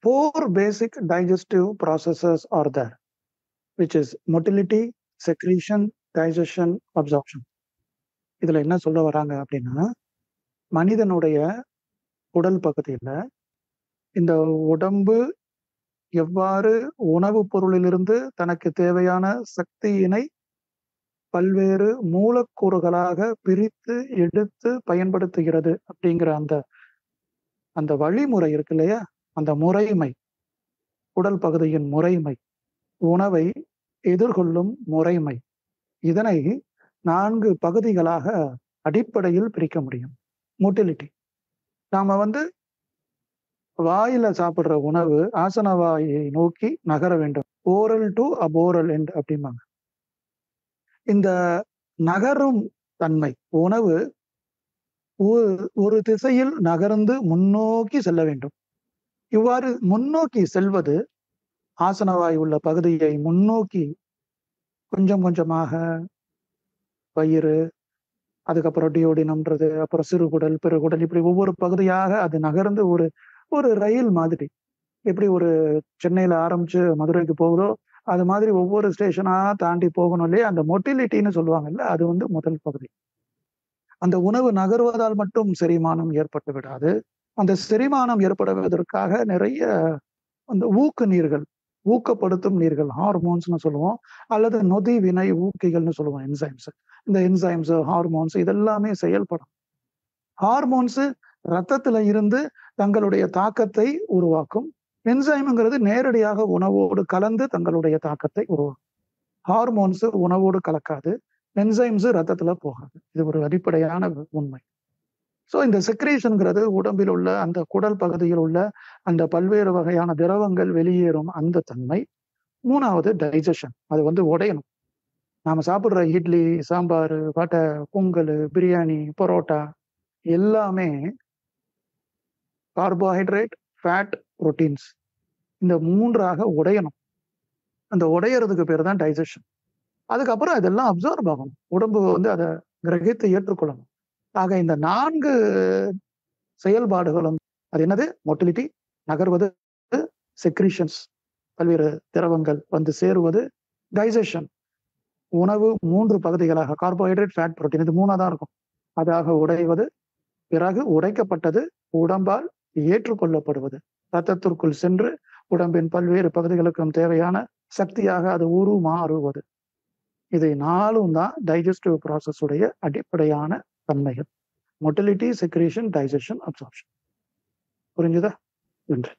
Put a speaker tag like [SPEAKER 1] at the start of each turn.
[SPEAKER 1] Four basic digestive processes are there, which is motility, secretion, digestion, absorption. இதுல என்ன சொல்ல வராங்க அப்படின்னா, மனிதனுடைய உடல் பகுதியில இந்த உடம்பு எவ்வாறு உணவுப் பொருளிலிருந்து தனக்கு தேவையான சக்தியினை பல்வேறு மூலக்கூறுகளாக பிரித்து எடுத்து பயன்படுத்துகிறது அப்படிங்கிற அந்த அந்த வழிமுறை இருக்கு இல்லையா, அந்த முறைமை, உடல் பகுதியின் முறைமை, உணவை எதிர்கொள்ளும் முறைமை, இதனை 4 பகுதிகளாக அடிப்படையில் பிரிக்க முடியும். மோட்டிலிட்டி, நாம வாயில சாப்பிடுற உணவு ஆசன வாயை நோக்கி நகர வேண்டும். ஓரல் டு அபோரல் எண்ட் அப்படிம்பாங்க. இந்த நகரும் தன்மை, உணவு ஒரு திசையில் நகர்ந்து முன்னோக்கி செல்ல வேண்டும். இவ்வாறு முன்னோக்கி செல்வது, ஆசனவாய் உள்ள பகுதியை முன்னோக்கி கொஞ்சம் கொஞ்சமாக வயிறு, அதுக்கப்புறம் டியோடினம்ன்றது, அப்புறம் சிறுகுடல், பெருகுடல், இப்படி ஒவ்வொரு பகுதியாக அது நகர்ந்து ஒரு ரயில் மாதிரி, எப்படி ஒரு சென்னையில ஆரம்பிச்சு மதுரைக்கு போகுதோ அது மாதிரி ஒவ்வொரு ஸ்டேஷனா தாண்டி போகணும் இல்லையா, அந்த மொட்டிலிட்டின்னு சொல்லுவாங்கல்ல, அது முதல் பகுதி. அந்த உணவு நகர்வதால் மட்டும் செரிமானம் ஏற்பட்டு விடாது. அந்த செரிமானம் ஏற்படுவதற்காக நிறைய அந்த ஊக்க நீர்கள், ஊக்கப்படுத்தும் நீர்கள், ஹார்மோன்ஸ்னு சொல்லுவோம், அல்லது நொதி வினை ஊக்கிகள்னு சொல்லுவோம், என்சைம்ஸ். இந்த என்சைம்ஸ், ஹார்மோன்ஸ் இதெல்லாமே செயல்படும். ஹார்மோன்ஸ் ரத்தத்துல இருந்து தங்களுடைய தாக்கத்தை உருவாக்கும். என்சைம்ங்கிறது நேரடியாக உணவோடு கலந்து தங்களுடைய தாக்கத்தை உருவாக்கும். ஹார்மோன்ஸ் உணவோடு கலக்காது, என்சைம்ஸ் ரத்தத்துல போகாது. இது ஒரு அடிப்படையான உண்மை. ஸோ இந்த செக்ரேஷன்ங்கிறது உடம்பில் உள்ள அந்த குடல் பகுதியில் உள்ள அந்த பல்வேறு வகையான திரவங்கள் வெளியேறும் அந்த தன்மை. 3வது டைஜஷன், அது உடையணும். நாம சாப்பிடுற இட்லி, சாம்பார், வடை, பொங்கல், பிரியாணி, பரோட்டா எல்லாமே கார்போஹைட்ரேட், ஃபேட், புரோட்டீன்ஸ், இந்த 3ஆக உடையணும். அந்த உடையறதுக்கு பேர் தான் டைஜஷன். அதுக்கப்புறம் இதெல்லாம் அப்சர்வ் ஆகணும், உடம்பு அதை கிரகித்து ஏற்றுக்கொள்ளணும். ஆக இந்த 4 செயல்பாடுகளும், அது என்னது? மோட்டிலிட்டி, நகர்வது, செக்ரீஷன்ஸ், பல்வேறு திரவங்கள் சேருவது, டைஜஷன், உணவு 3 பகுதிகளாக கார்போஹைட்ரேட், ஃபேட், புரோட்டீன், இது 3ஆ தான் இருக்கும். அதாக உடைவது, பிறகு உடைக்கப்பட்டது உடம்பால் ஏற்றுக்கொள்ளப்படுவது, ரத்தத்திற்குள் சென்று உடம்பின் பல்வேறு பகுதிகளுக்கும் தேவையான சக்தியாக அது உருமாறுவது. இதை 4ம் தான் டைஜஸ்டிவ் ப்ராசஸ் உடைய அடிப்படையான தன்மைகள். Motility, secretion, digestion, absorption. புரிஞ்சுதா? நன்றி.